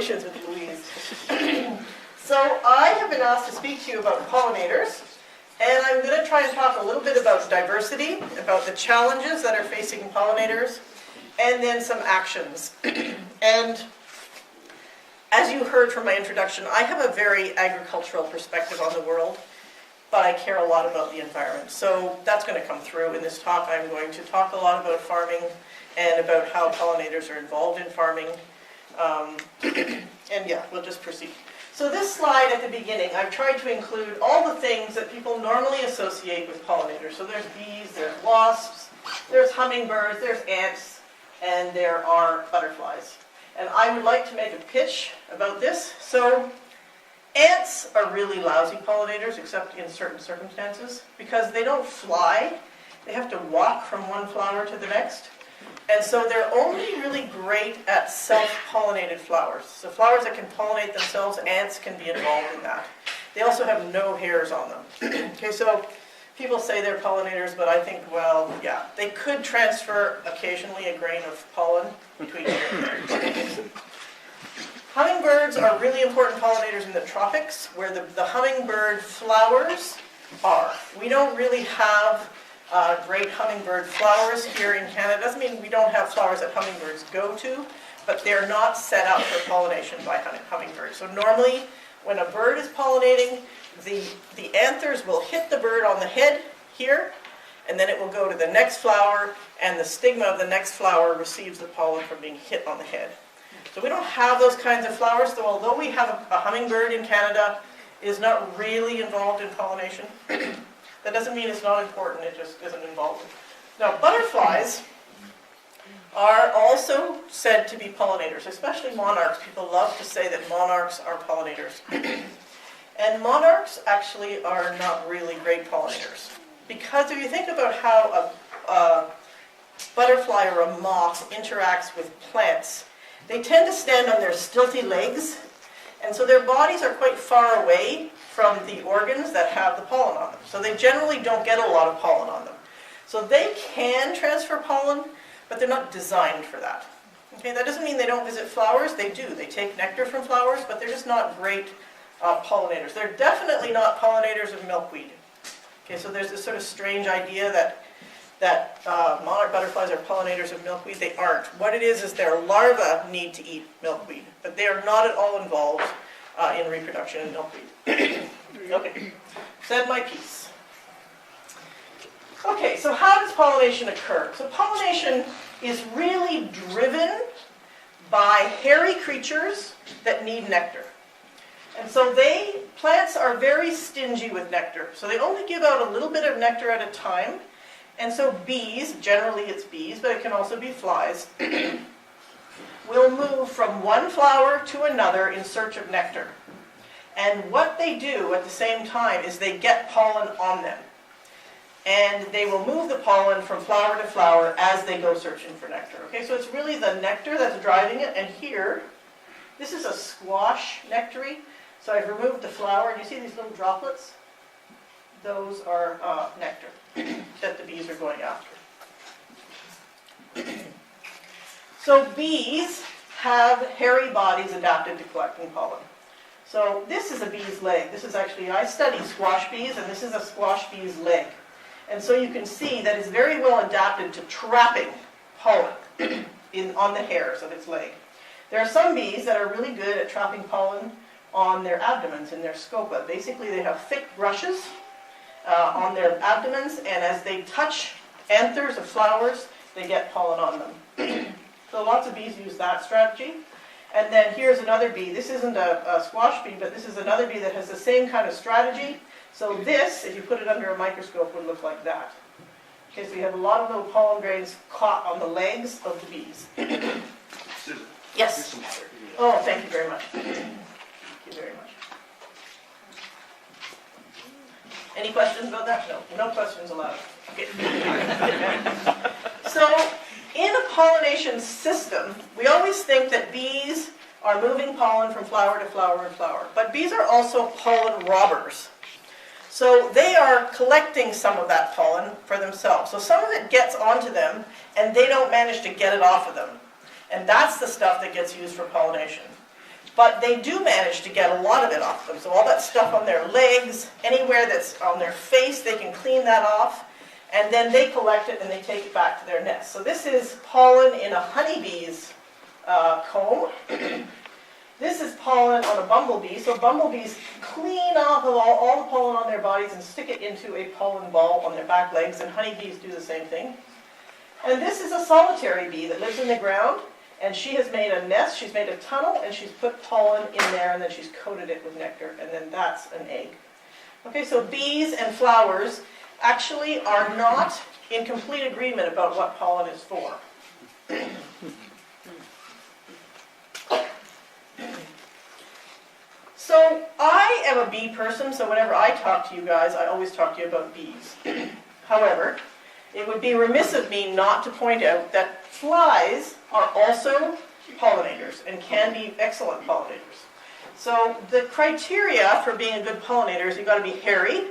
conversations with Louise. So I have been asked to speak to you about pollinators, and I'm going to try and talk a little bit about diversity, about the challenges that are facing pollinators, and then some actions. And as you heard from my introduction, I have a very agricultural perspective on the world, but I care a lot about the environment. So that's going to come through in this talk. I'm going to talk a lot about farming and about how pollinators are involved in farming. And yeah, we'll just proceed. So this slide at the beginning, I've tried to include all the things that people normally associate with pollinators. So there's bees, there's wasps, there's hummingbirds, there's ants, and there are butterflies. And I would like to make a pitch about this. So ants are really lousy pollinators, except in certain circumstances, because they don't fly. They have to walk from one flower to the next. And so they're only really great at self-pollinated flowers. So flowers that can pollinate themselves, ants can be involved in that. They also have no hairs on them. Okay, so people say they're pollinators, but I think, well, yeah, they could transfer occasionally a grain of pollen between here and there. Hummingbirds are really important pollinators in the tropics, where the hummingbird flowers are. We don't really have great hummingbird flowers here in Canada. Doesn't mean we don't have flowers that hummingbirds go to, but they're not set up for pollination by hummingbirds. So normally, when a bird is pollinating, the anthers will hit the bird on the head here, and then it will go to the next flower, and the stigma of the next flower receives the pollen from being hit on the head. So we don't have those kinds of flowers, so although we have a hummingbird in Canada, it is not really involved in pollination. That doesn't mean it's not important, it just isn't involved. Now, butterflies are also said to be pollinators, especially monarchs. People love to say that monarchs are pollinators. And monarchs actually are not really great pollinators. Because if you think about how a butterfly or a moth interacts with plants, they tend to stand on their stilty legs, and so their bodies are quite far away from the organs that have the pollen on them. So they generally don't get a lot of pollen on them. So they can transfer pollen, but they're not designed for that. Okay, that doesn't mean they don't visit flowers. They do. They take nectar from flowers, but they're just not great pollinators. They're definitely not pollinators of milkweed. Okay, so there's this sort of strange idea that monarch butterflies are pollinators of milkweed. They aren't. What it is their larvae need to eat milkweed, but they are not at all involved in reproduction in milkweed. Okay, said my piece. Okay, so how does pollination occur? So pollination is really driven by hairy creatures that need nectar. And so plants are very stingy with nectar. So they only give out a little bit of nectar at a time. And so bees, generally it's bees, but it can also be flies, will move from one flower to another in search of nectar. And what they do at the same time is they get pollen on them. And they will move the pollen from flower to flower as they go searching for nectar. Okay, so it's really the nectar that's driving it. And here, this is a squash nectary. So I've removed the flower, and you see these little droplets? Those are nectar that the bees are going after. So bees have hairy bodies adapted to collecting pollen. So this is a bee's leg. This is actually, I study squash bees, and this is a squash bee's leg. And so you can see that it's very well adapted to trapping pollen on the hairs of its leg. There are some bees that are really good at trapping pollen on their abdomens, in their scopa. Basically, they have thick brushes on their abdomens, and as they touch anthers of flowers, they get pollen on them. So lots of bees use that strategy. And then here's another bee. This isn't a squash bee, but this is another bee that has the same kind of strategy. So this, if you put it under a microscope, would look like that. Okay, so you have a lot of little pollen grains caught on the legs of the bees. Susan, Yes. Oh, thank you very much. Thank you very much. Any questions about that? No. No questions allowed. Okay. So, in a pollination system, we always think that bees are moving pollen from flower to flower and flower. But bees are also pollen robbers. So they are collecting some of that pollen for themselves. So some of it gets onto them, and they don't manage to get it off of them. And that's the stuff that gets used for pollination. but they do manage to get a lot of it off them. So all that stuff on their legs, anywhere that's on their face, they can clean that off, and then they collect it and they take it back to their nest. So this is pollen in a honeybee's comb. This is pollen on a bumblebee. So bumblebees clean off of all the pollen on their bodies and stick it into a pollen ball on their back legs, and honeybees do the same thing. And this is a solitary bee that lives in the ground, and she has made a nest, she's made a tunnel, and she's put pollen in there, and then she's coated it with nectar, and then that's an egg. Okay, so bees and flowers actually are not in complete agreement about what pollen is for. So I am a bee person, so whenever I talk to you guys, I always talk to you about bees. However, it would be remiss of me not to point out that flies are also pollinators and can be excellent pollinators. So the criteria for being a good pollinator is you've got to be hairy,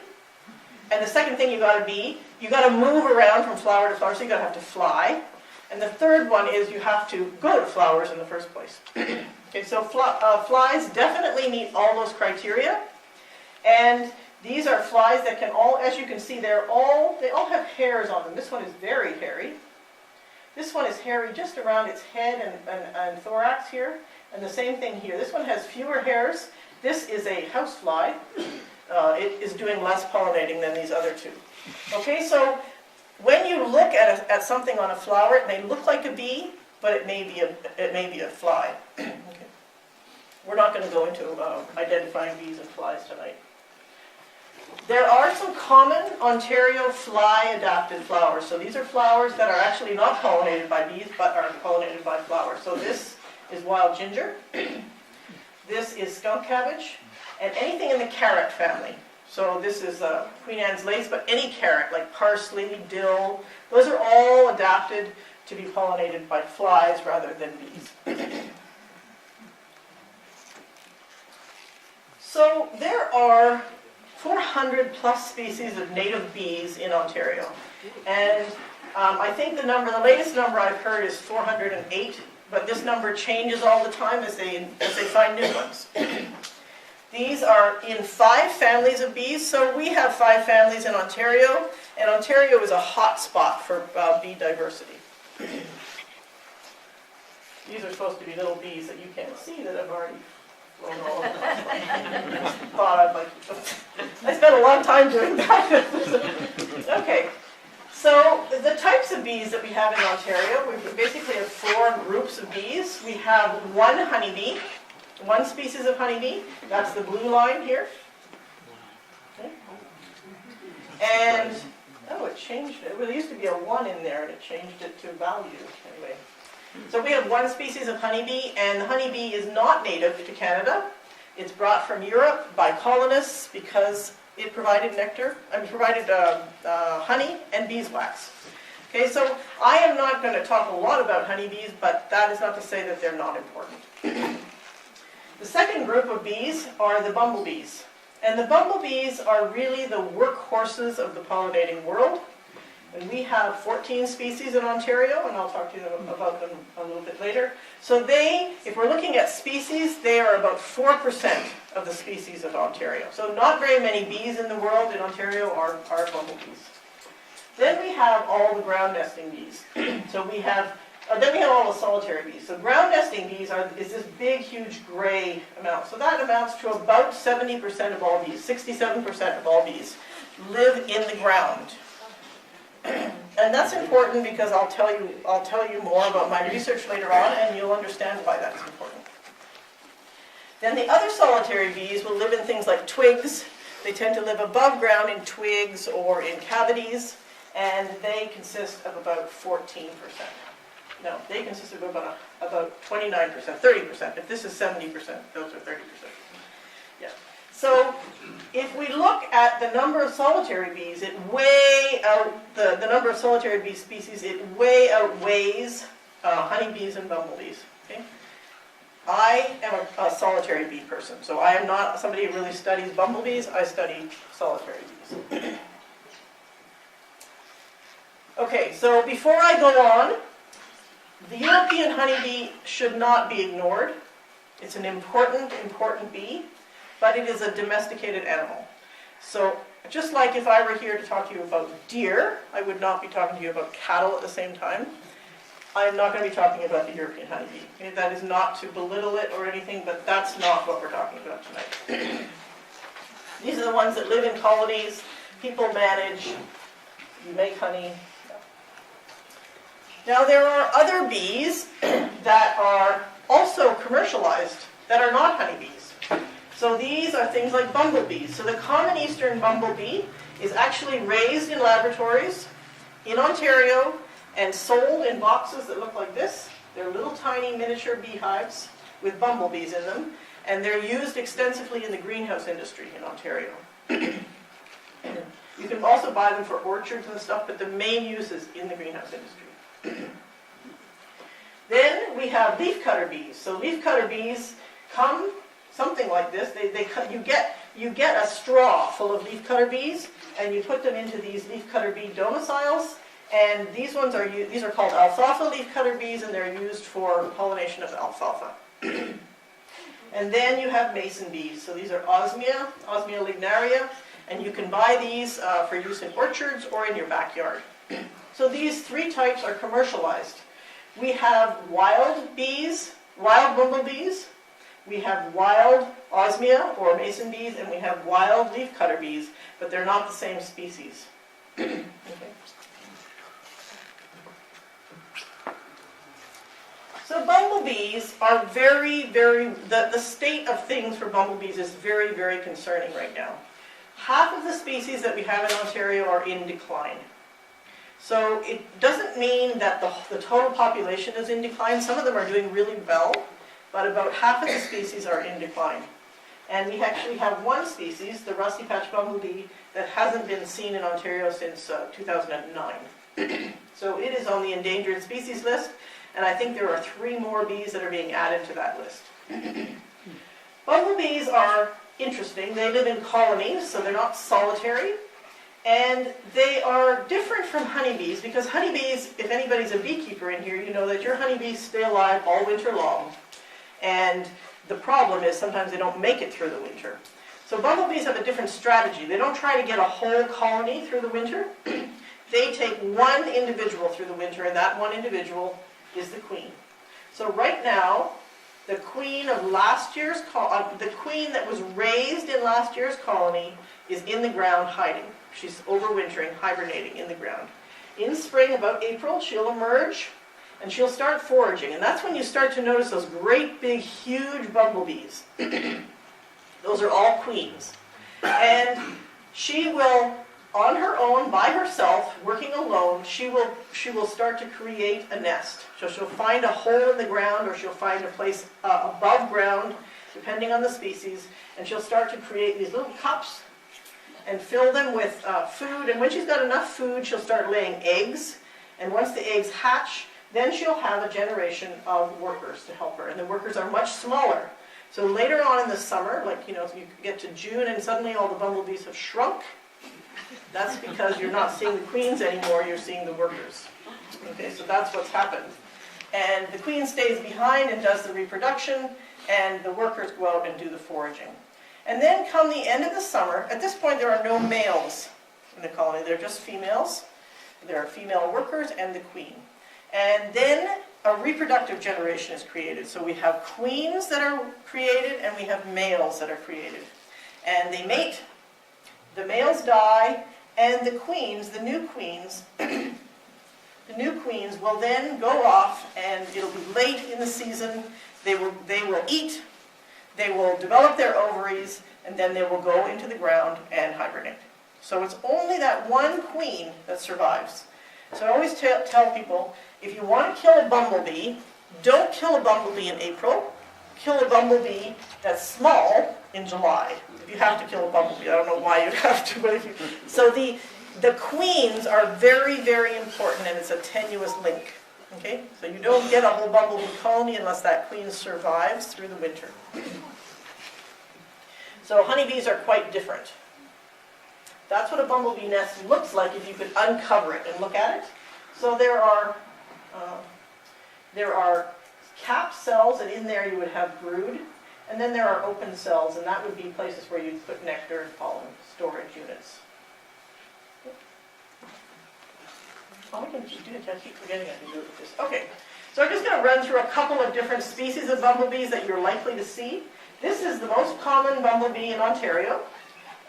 and the second thing you've got to move around from flower to flower, so you've got to have to fly. And the third one is you have to go to flowers in the first place. Okay, so flies definitely meet all those criteria, and these are flies that can all, as you can see, they all have hairs on them. This one is very hairy. This one is hairy just around its head and thorax here, and the same thing here. This one has fewer hairs. This is a housefly. It is doing less pollinating than these other two. Okay, so when you look at something on a flower, it may look like a bee, but it may be a fly. Okay. We're not going to go into identifying bees and flies tonight. There are some common Ontario fly-adapted flowers. So these are flowers that are actually not pollinated by bees, but are pollinated by flowers. So this is wild ginger. This is skunk cabbage, and anything in the carrot family. So this is Queen Anne's lace, but any carrot, like parsley, dill, those are all adapted to be pollinated by flies rather than bees. So there are 400 plus species of native bees in Ontario. And I think the latest number I've heard is 408, but this number changes all the time as they find new ones. These are in 5 families of bees, so we have 5 families in Ontario, and Ontario is a hot spot for bee diversity. These are supposed to be little bees that you can't see that have already flown all over. I spent a long time doing that. Okay, so the types of bees that we have in Ontario, we basically have 4 groups of bees. We have one honeybee. One species of honeybee, that's the blue line here. Okay. And, it changed it. Well, there used to be a 1 in there, and it changed it to value. Anyway, so we have one species of honeybee, and the honeybee is not native to Canada. It's brought from Europe by colonists because it provided nectar, provided honey and beeswax. Okay, so I am not going to talk a lot about honeybees, but that is not to say that they're not important. The second group of bees are the bumblebees. And the bumblebees are really the workhorses of the pollinating world. And we have 14 species in Ontario, and I'll talk to you about them a little bit later. So if we're looking at species, they are about 4% of the species of Ontario. So not very many bees in the world in Ontario are bumblebees. Then we have all the ground nesting bees. So then we have all the solitary bees. So ground nesting bees is this big, huge gray amount. So that amounts to about 70% of all bees, 67% of all bees live in the ground. And that's important because I'll tell you more about my research later on, and you'll understand why that's important. Then the other solitary bees will live in things like twigs. They tend to live above ground in twigs or in cavities, and they consist of about 14%. No, they consist of about 29%, 30%. If this is 70%, those are 30%. Yeah. So if we look at the number of solitary bees, the number of solitary bee species, it way outweighs honeybees and bumblebees. Okay? I am a solitary bee person, so I am not somebody who really studies bumblebees. I study solitary bees. Okay, so before I go on, the European honeybee should not be ignored. It's an important bee, but it is a domesticated animal. So just like if I were here to talk to you about deer, I would not be talking to you about cattle at the same time. I'm not going to be talking about the European honeybee. Okay, that is not to belittle it or anything, but that's not what we're talking about tonight. These are the ones that live in colonies, people manage, you make honey. Now there are other bees that are also commercialized that are not honeybees. So these are things like bumblebees. So the common eastern bumblebee is actually raised in laboratories in Ontario and sold in boxes that look like this. They're little tiny miniature beehives with bumblebees in them, and they're used extensively in the greenhouse industry in Ontario. You can also buy them for orchards and stuff, but the main use is in the greenhouse industry. Then we have leafcutter bees. So leafcutter bees come something like this. You get a straw full of leafcutter bees, and you put them into these leafcutter bee domiciles. And these are called alfalfa leafcutter bees, and they're used for pollination of alfalfa. And then you have mason bees. So these are Osmia lignaria, and you can buy these for use in orchards or in your backyard. So these three types are commercialized. We have wild bees, wild bumblebees. We have wild Osmia or mason bees, and we have wild leafcutter bees, but they're not the same species. Okay. So bumblebees are the state of things for bumblebees is very, very concerning right now. Half of the species that we have in Ontario are in decline. So it doesn't mean that the total population is in decline. Some of them are doing really well, but about half of the species are in decline. And we actually have one species, the rusty patch bumblebee, that hasn't been seen in Ontario since 2009. So it is on the endangered species list, and I think there are 3 more bees that are being added to that list. Bumblebees are interesting. They live in colonies, so they're not solitary. And they are different from honeybees, because honeybees, if anybody's a beekeeper in here, you know that your honeybees stay alive all winter long. And the problem is sometimes they don't make it through the winter. So bumblebees have a different strategy. They don't try to get a whole colony through the winter. They take one individual through the winter, and that one individual is the queen. So right now, the queen of last year's the queen that was raised in last year's colony is in the ground hiding. She's overwintering, hibernating in the ground. In spring, about April, she'll emerge and she'll start foraging. And that's when you start to notice those great big, huge bumblebees. Those are all queens. And she will, on her own, by herself, working alone, she will start to create a nest. So she'll find a hole in the ground, or she'll find a place above ground, depending on the species, and she'll start to create these little cups and fill them with food. And when she's got enough food, she'll start laying eggs. And once the eggs hatch, then she'll have a generation of workers to help her. And the workers are much smaller. So later on in the summer, like, you get to June and suddenly all the bumblebees have shrunk. That's because you're not seeing the queens anymore, you're seeing the workers. Okay, so that's what's happened. And the queen stays behind and does the reproduction, and the workers go out and do the foraging. And then come the end of the summer, at this point there are no males in the colony, they're just females. There are female workers and the queen. And then a reproductive generation is created. So we have queens that are created and we have males that are created. And they mate, the males die, and the queens, the new queens, will then go off, and it'll be late in the season. They will eat, they will develop their ovaries, and then they will go into the ground and hibernate. So it's only that one queen that survives. So I always tell people, if you want to kill a bumblebee, don't kill a bumblebee in April. Kill a bumblebee that's small in July. If you have to kill a bumblebee, I don't know why you'd have to, but so the queens are very, very important, and it's a tenuous link. Okay, so you don't get a whole bumblebee colony unless that queen survives through the winter. So honeybees are quite different. That's what a bumblebee nest looks like if you could uncover it and look at it. So there are capped cells, and in there you would have brood. And then there are open cells, and that would be places where you'd put nectar and pollen storage units. Oh, I can just do it. I keep forgetting I can do it with this. Okay, so I'm just going to run through a couple of different species of bumblebees that you're likely to see. This is the most common bumblebee in Ontario,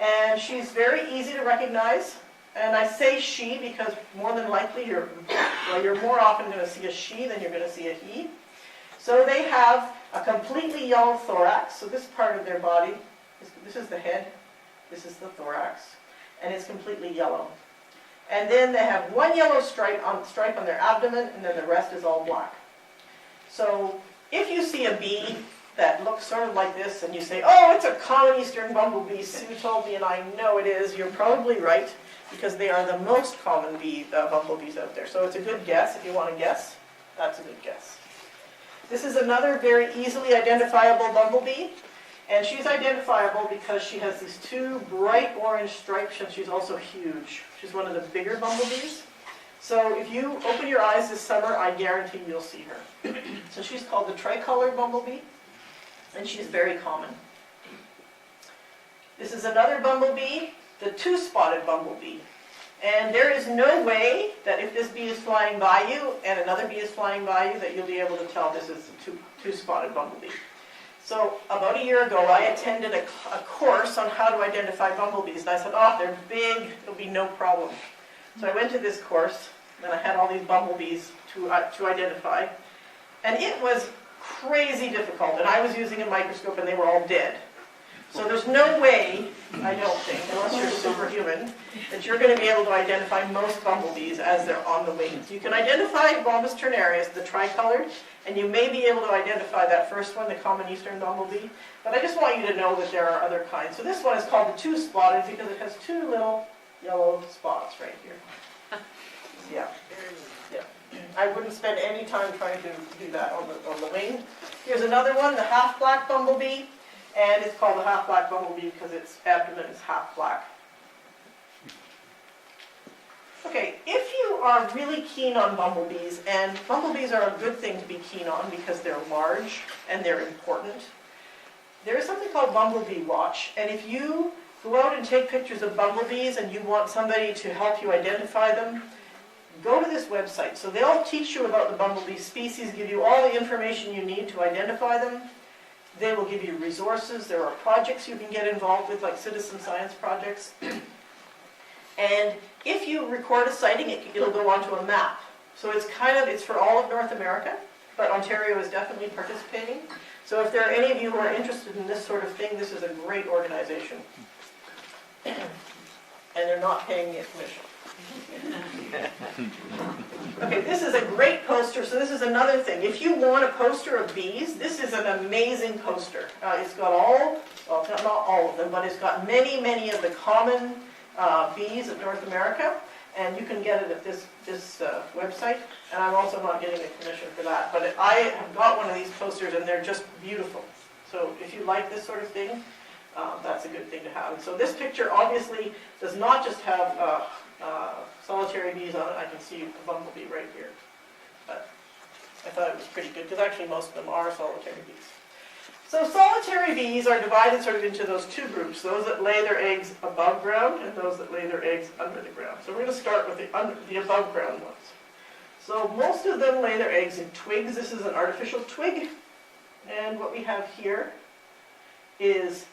and she's very easy to recognize. And I say she because more than likely you're more often going to see a she than you're going to see a he. So they have a completely yellow thorax. So this part of their body, this is the head, this is the thorax, and it's completely yellow. And then they have one yellow stripe on their abdomen, and then the rest is all black. So if you see a bee that looks sort of like this, and you say, oh, it's a common eastern bumblebee, Sue told me, and I know it is, you're probably right, because they are the most common bumblebees out there. So it's a good guess. If you want to guess, that's a good guess. This is another very easily identifiable bumblebee, and she's identifiable because she has these two bright orange stripes, and she's also huge. She's one of the bigger bumblebees. So if you open your eyes this summer, I guarantee you'll see her. So she's called the tricolored bumblebee, and she's very common. This is another bumblebee, the two-spotted bumblebee. And there is no way that if this bee is flying by you and another bee is flying by you that you'll be able to tell this is the two-spotted bumblebee. So about a year ago, I attended a course on how to identify bumblebees. And I said, oh, they're big, it'll be no problem. So I went to this course, and I had all these bumblebees to identify. And it was crazy difficult. And I was using a microscope, and they were all dead. So there's no way, I don't think, unless you're superhuman, that you're going to be able to identify most bumblebees as they're on the wings. You can identify Bombus ternarius, the tricolored, and you may be able to identify that first one, the common eastern bumblebee. But I just want you to know that there are other kinds. So this one is called the two-spotted because it has two little yellow spots right here. Yeah. I wouldn't spend any time trying to do that on the wing. Here's another one, the half-black bumblebee. And it's called the half-black bumblebee because its abdomen is half black. Okay, if you are really keen on bumblebees, and bumblebees are a good thing to be keen on because they're large and they're important, there is something called Bumblebee Watch. And if you go out and take pictures of bumblebees and you want somebody to help you identify them, go to this website. So they'll teach you about the bumblebee species, give you all the information you need to identify them. They will give you resources. There are projects you can get involved with, like citizen science projects. And if you record a sighting, it'll go onto a map. So it's for all of North America, but Ontario is definitely participating. So if there are any of you who are interested in this sort of thing, this is a great organization. And they're not paying me a commission. Okay, this is a great poster. So this is another thing. If you want a poster of bees, this is an amazing poster. It's got not all of them, but it's got many of the common bees of North America. And you can get it at this website. And I'm also not getting a commission for that. But I have got one of these posters, and they're just beautiful. So if you like this sort of thing, that's a good thing to have. And so this picture obviously does not just have solitary bees on it. I can see a bumblebee right here. But I thought it was pretty good, because actually most of them are solitary bees. So solitary bees are divided sort of into those two groups, those that lay their eggs above ground and those that lay their eggs under the ground. So we're going to start with the above ground ones. So most of them lay their eggs in twigs. This is an artificial twig. And what we have here is,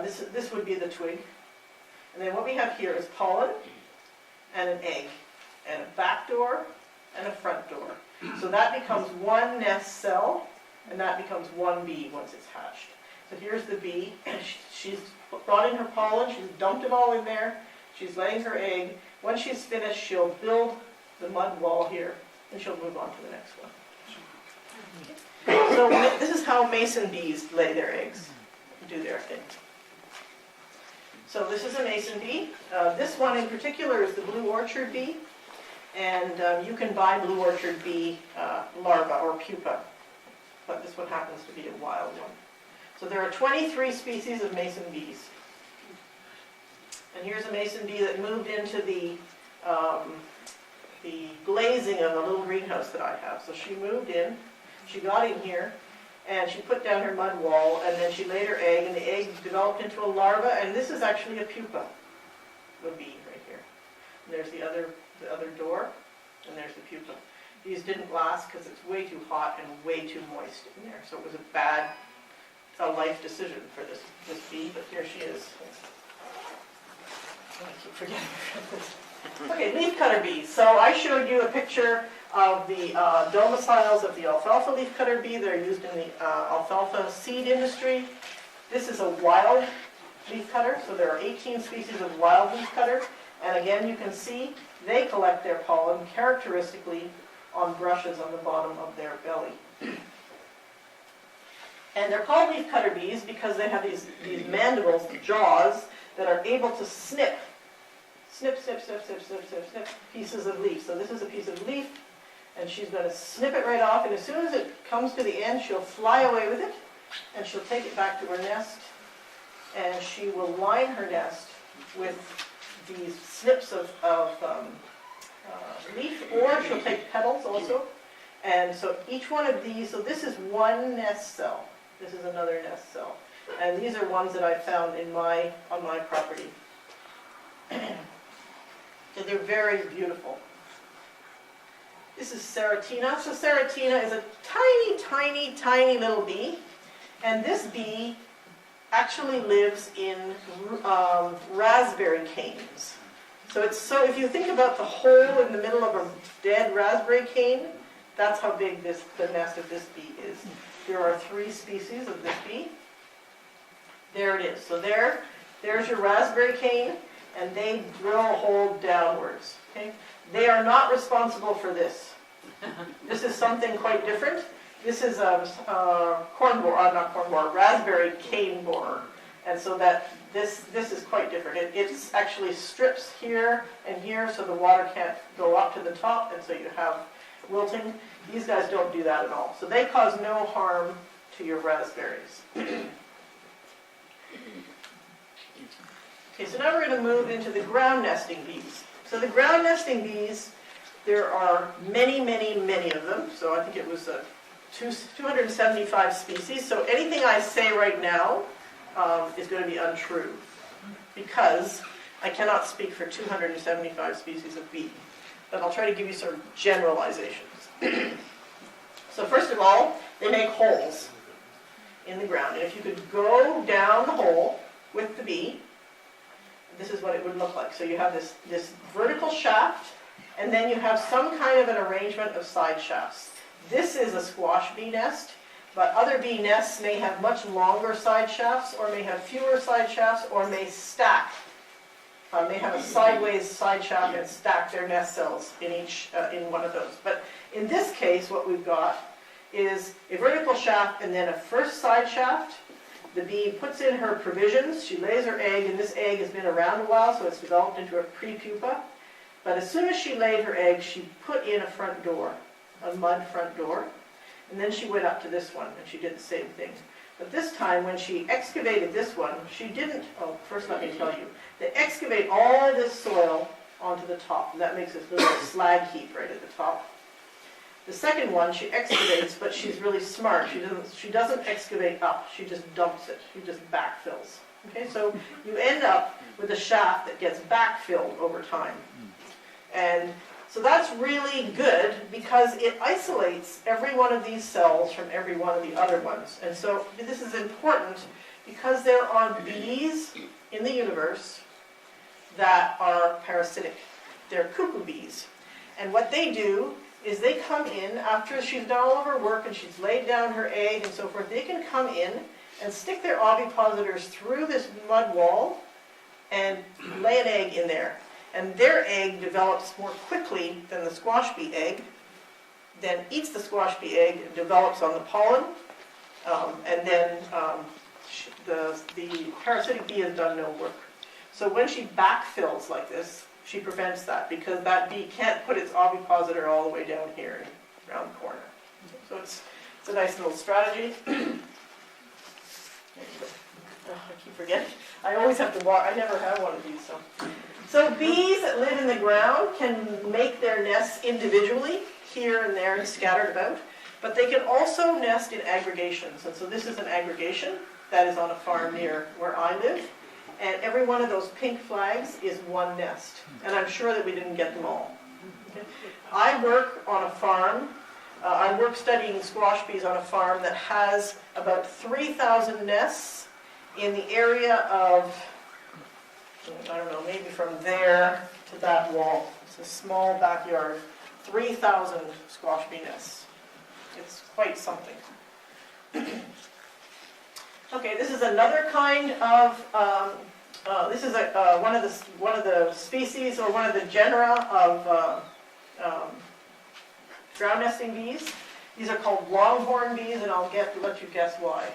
this would be the twig. And then what we have here is pollen and an egg, and a back door and a front door. So that becomes one nest cell, and that becomes one bee once it's hatched. So here's the bee. She's brought in her pollen, she's dumped it all in there, she's laying her egg. Once she's finished, she'll build the mud wall here, and she'll move on to the next one. So this is how mason bees lay their eggs, do their thing. So this is a mason bee. This one in particular is the blue orchard bee. And you can buy blue orchard bee larvae or pupa. But this one happens to be a wild one. So there are 23 species of mason bees. And here's a mason bee that moved into the glazing of a little greenhouse that I have. So she moved in. She got in here, and she put down her mud wall, and then she laid her egg, and the egg developed into a larva, and this is actually a pupa, the bee right here. And there's the other door, and there's the pupa. These didn't last because it's way too hot and way too moist in there, so it was a life decision for this bee, but here she is. I keep forgetting this. Okay, leafcutter bees. So I showed you a picture of the domiciles of the alfalfa leafcutter bee. They're used in the alfalfa seed industry. This is a wild leafcutter, so there are 18 species of wild leafcutter. And again, you can see they collect their pollen characteristically on brushes on the bottom of their belly. And they're called leafcutter bees because they have these mandibles, jaws, that are able to snip pieces of leaf. So this is a piece of leaf, and she's going to snip it right off, and as soon as it comes to the end, she'll fly away with it, and she'll take it back to her nest, and she will line her nest with these snips of leaf, or she'll take petals also. And so each one of these, so this is one nest cell. This is another nest cell. And these are ones that I found on my property. So they're very beautiful. This is Seratina. So Seratina is a tiny, tiny, tiny little bee. And this bee actually lives in raspberry canes. So if you think about the hole in the middle of a dead raspberry cane, that's how big the nest of this bee is. There are 3 species of this bee. There it is. So there's your raspberry cane, and they drill a hole downwards. Okay? They are not responsible for this. This is something quite different. This is a raspberry cane borer. And so this is quite different. It's actually strips here and here, so the water can't go up to the top, and so you have wilting. These guys don't do that at all. So they cause no harm to your raspberries. Okay, so now we're going to move into the ground nesting bees. So the ground nesting bees, there are many, many, many of them. So I think it was 275 species. So anything I say right now is going to be untrue, because I cannot speak for 275 species of bee. But I'll try to give you some generalizations. So first of all, they make holes in the ground. And if you could go down the hole with the bee, this is what it would look like. So you have this vertical shaft, and then you have some kind of an arrangement of side shafts. This is a squash bee nest, but other bee nests may have much longer side shafts, or may have fewer side shafts, or may stack. May have a sideways side shaft and stack their nest cells in one of those. But in this case, what we've got is a vertical shaft and then a first side shaft. The bee puts in her provisions, she lays her egg, and this egg has been around a while, so it's developed into a pre-pupa. But as soon as she laid her egg, she put in a front door, a mud front door, and then she went up to this one, and she did the same thing. But this time, when she excavated this one, she didn't, first let me tell you, they excavate all this soil onto the top, and that makes this little slag heap right at the top. The second one, she excavates, but she's really smart. She doesn't excavate up, she just dumps it, she just backfills. Okay, so you end up with a shaft that gets backfilled over time. And so that's really good because it isolates every one of these cells from every one of the other ones. And so this is important because there are bees in the universe that are parasitic. They're cuckoo bees. And what they do is they come in after she's done all of her work and she's laid down her egg and so forth. They can come in and stick their ovipositors through this mud wall and lay an egg in there. And their egg develops more quickly than the squash bee egg, then eats the squash bee egg, and develops on the pollen, and then the parasitic bee has done no work. So when she backfills like this, she prevents that because that bee can't put its ovipositor all the way down here around the corner. So it's a nice little strategy. I keep forgetting. I always have to walk. I never have one of these. So bees that live in the ground can make their nests individually, here and there and scattered about. But they can also nest in aggregations. And so this is an aggregation that is on a farm near where I live. And every one of those pink flags is one nest. And I'm sure that we didn't get them all. Okay? I work on a farm. I work studying squash bees on a farm that has about 3,000 nests in the area of, I don't know, maybe from there to that wall. It's a small backyard. 3,000 squash bee nests. It's quite something. Okay, this is another kind of, this is one of the species or one of the genera of ground nesting bees. These are called longhorn bees, and I'll let you guess why.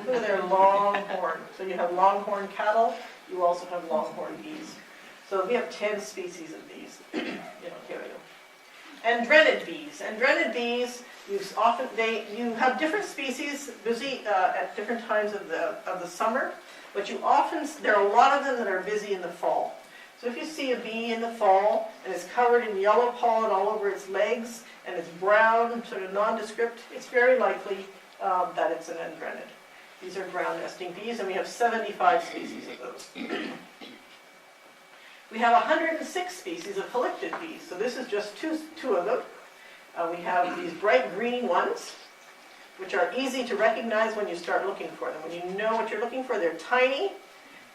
Look at their longhorn. So you have longhorn cattle, you also have longhorn bees. So we have 10 species of these in Ontario. And drenid bees. And drenid bees, you have different species busy at different times of the summer, but there are a lot of them that are busy in the fall. So if you see a bee in the fall and it's covered in yellow pollen all over its legs and it's brown, sort of nondescript, it's very likely that it's an andrenid. These are ground nesting bees, and we have 75 species of those. We have 106 species of collected bees, so this is just two of them. We have these bright green ones, which are easy to recognize when you start looking for them. When you know what you're looking for, they're tiny,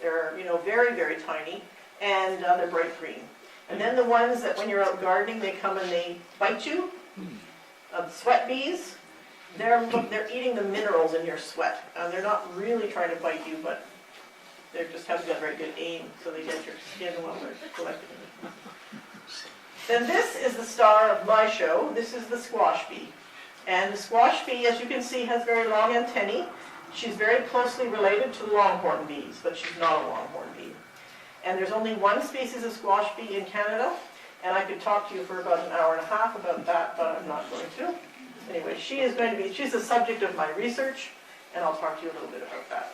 they're very, very tiny, and they're bright green. And then the ones that when you're out gardening, they come and they bite you. Sweat bees, they're eating the minerals in your sweat. They're not really trying to bite you, but they just haven't got very good aim, so they get your skin while they're collecting it. Then this is the star of my show. This is the squash bee. And the squash bee, as you can see, has very long antennae. She's very closely related to the longhorn bees, but she's not a longhorn bee. And there's only one species of squash bee in Canada, and I could talk to you for about an hour and a half about that, but I'm not going to. Anyway, she's the subject of my research, and I'll talk to you a little bit about that.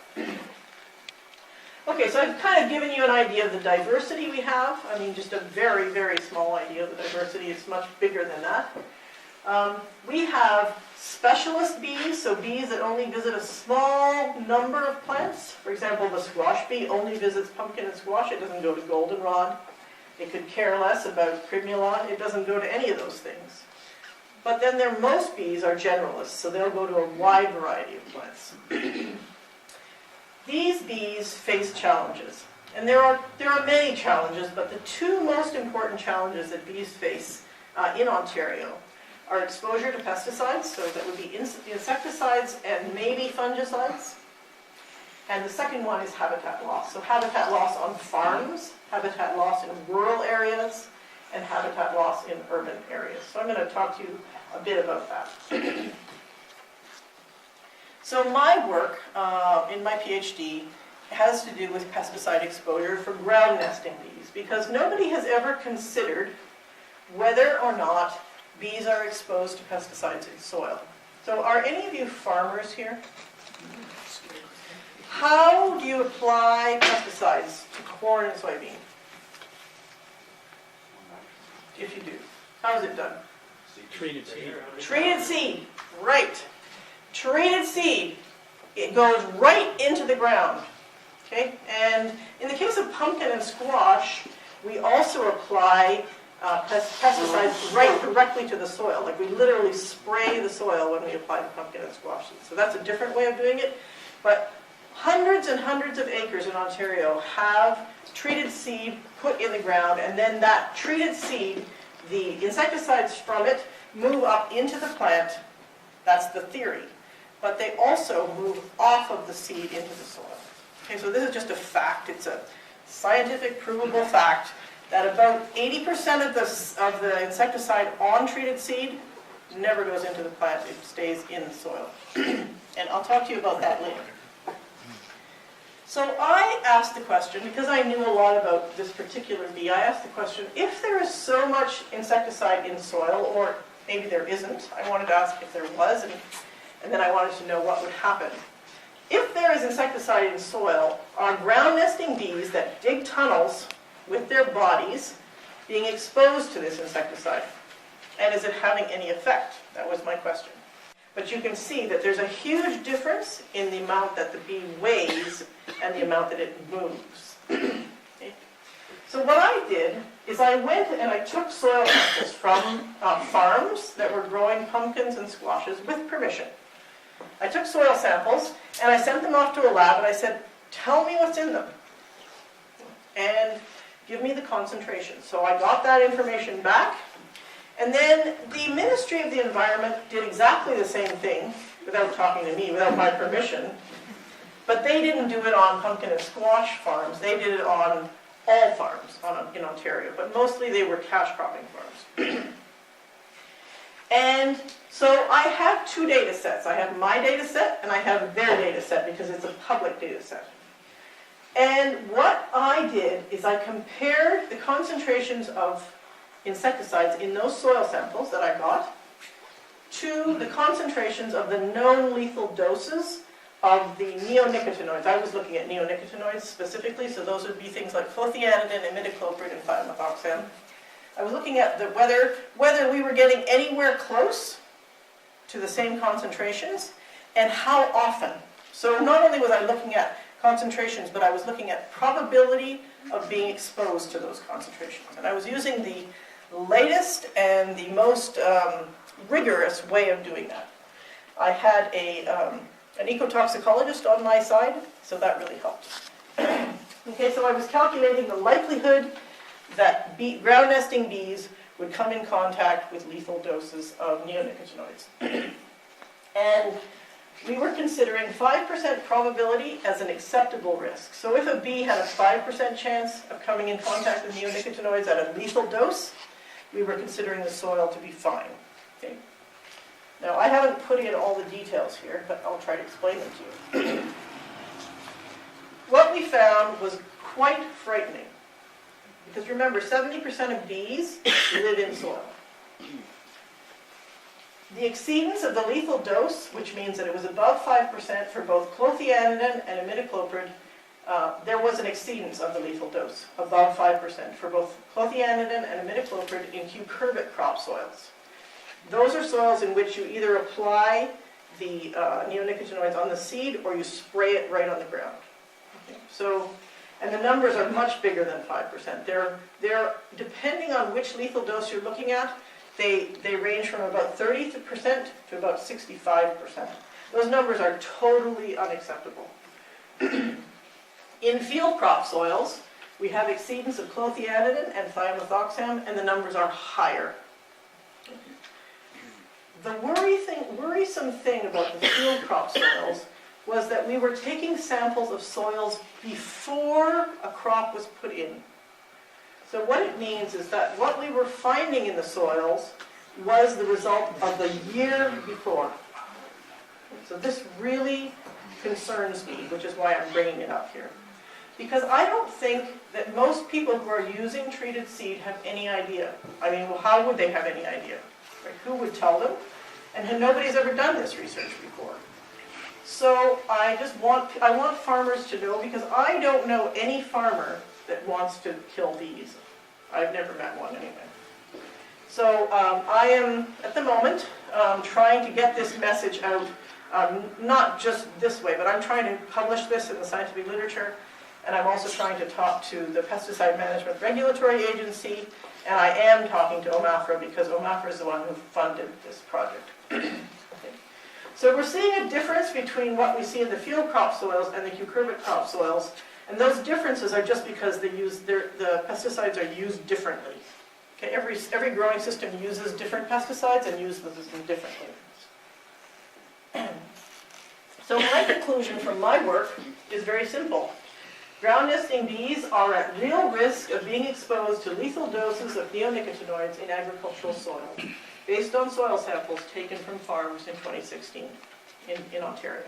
Okay, so I've kind of given you an idea of the diversity we have. I mean, just a very, very small idea of the diversity. It's much bigger than that. We have specialist bees, so bees that only visit a small number of plants. For example, the squash bee only visits pumpkin and squash. It doesn't go to goldenrod. It could care less about primulon. It doesn't go to any of those things. But then most bees are generalists, so they'll go to a wide variety of plants. These bees face challenges. And there are many challenges, but the two most important challenges that bees face in Ontario are exposure to pesticides, so that would be insecticides and maybe fungicides. And the second one is habitat loss. So habitat loss on farms, habitat loss in rural areas, and habitat loss in urban areas. So I'm going to talk to you a bit about that. So my work in my PhD has to do with pesticide exposure for ground nesting bees, because nobody has ever considered whether or not bees are exposed to pesticides in soil. So are any of you farmers here? How do you apply pesticides to corn and soybean? If you do. How is it done? Treated seed. Treated seed, right. Treated seed, it goes right into the ground. Okay? And in the case of pumpkin and squash, we also apply pesticides right directly to the soil. Like we literally spray the soil when we apply the pumpkin and squash seeds. So that's a different way of doing it. But hundreds and hundreds of acres in Ontario have treated seed put in the ground, and then that treated seed, the insecticides from it, move up into the plant. That's the theory. But they also move off of the seed into the soil. Okay, so this is just a fact. It's a scientific, provable fact that about 80% of the insecticide on treated seed never goes into the plant. It stays in the soil. And I'll talk to you about that later. So I asked the question, because I knew a lot about this particular bee, I asked the question, if there is so much insecticide in soil, or maybe there isn't, I wanted to ask if there was, and then I wanted to know what would happen. If there is insecticide in soil, are ground nesting bees that dig tunnels with their bodies being exposed to this insecticide? And is it having any effect? That was my question. But you can see that there's a huge difference in the amount that the bee weighs and the amount that it moves. Okay. So what I did is I went and I took soil samples from farms that were growing pumpkins and squashes with permission. I took soil samples and I sent them off to a lab and I said, tell me what's in them and give me the concentration. So I got that information back. And then the Ministry of the Environment did exactly the same thing without talking to me, without my permission. But they didn't do it on pumpkin and squash farms. They did it on all farms in Ontario. But mostly they were cash cropping farms. And so I have two data sets. I have my data set and I have their data set because it's a public data set. And what I did is I compared the concentrations of insecticides in those soil samples that I got to the concentrations of the known lethal doses of the neonicotinoids. I was looking at neonicotinoids specifically, so those would be things like clothianidin, imidacloprid, and thiamethoxam. I was looking at whether we were getting anywhere close to the same concentrations and how often. So not only was I looking at concentrations, but I was looking at probability of being exposed to those concentrations. And I was using the latest and the most rigorous way of doing that. I had an ecotoxicologist on my side, so that really helped. Okay, so I was calculating the likelihood that ground nesting bees would come in contact with lethal doses of neonicotinoids. And we were considering 5% probability as an acceptable risk. So if a bee had a 5% chance of coming in contact with neonicotinoids at a lethal dose, we were considering the soil to be fine. Okay? Now, I haven't put in all the details here, but I'll try to explain them to you. What we found was quite frightening. Because remember, 70% of bees live in soil. The exceedance of the lethal dose, which means that it was above 5% for both clothianidin and imidacloprid, there was an exceedance of the lethal dose, above 5% for both clothianidin and imidacloprid in cucurbit crop soils. Those are soils in which you either apply the neonicotinoids on the seed or you spray it right on the ground. Okay. So, and the numbers are much bigger than 5%. They're depending on which lethal dose you're looking at, they range from about 30% to about 65%. Those numbers are totally unacceptable. In field crop soils, we have exceedance of clothianidin and thiamethoxam, and the numbers are higher. The worrisome thing about the field crop soils was that we were taking samples of soils before a crop was put in. So what it means is that what we were finding in the soils was the result of the year before. So this really concerns me, which is why I'm bringing it up here. Because I don't think that most people who are using treated seed have any idea. I mean, well, how would they have any idea? Right? Who would tell them? And nobody's ever done this research before. So I want farmers to know, because I don't know any farmer that wants to kill bees. I've never met one anyway. So I am, at the moment, trying to get this message out, not just this way, but I'm trying to publish this in the scientific literature, and I'm also trying to talk to the Pesticide Management Regulatory Agency, and I am talking to OMAFRA because OMAFRA is the one who funded this project. Okay. So we're seeing a difference between what we see in the field crop soils and the cucurbit crop soils, and those differences are just because the pesticides are used differently. Okay, every growing system uses different pesticides and uses them differently. So my conclusion from my work is very simple. Ground nesting bees are at real risk of being exposed to lethal doses of neonicotinoids in agricultural soil, based on soil samples taken from farms in 2016 in Ontario.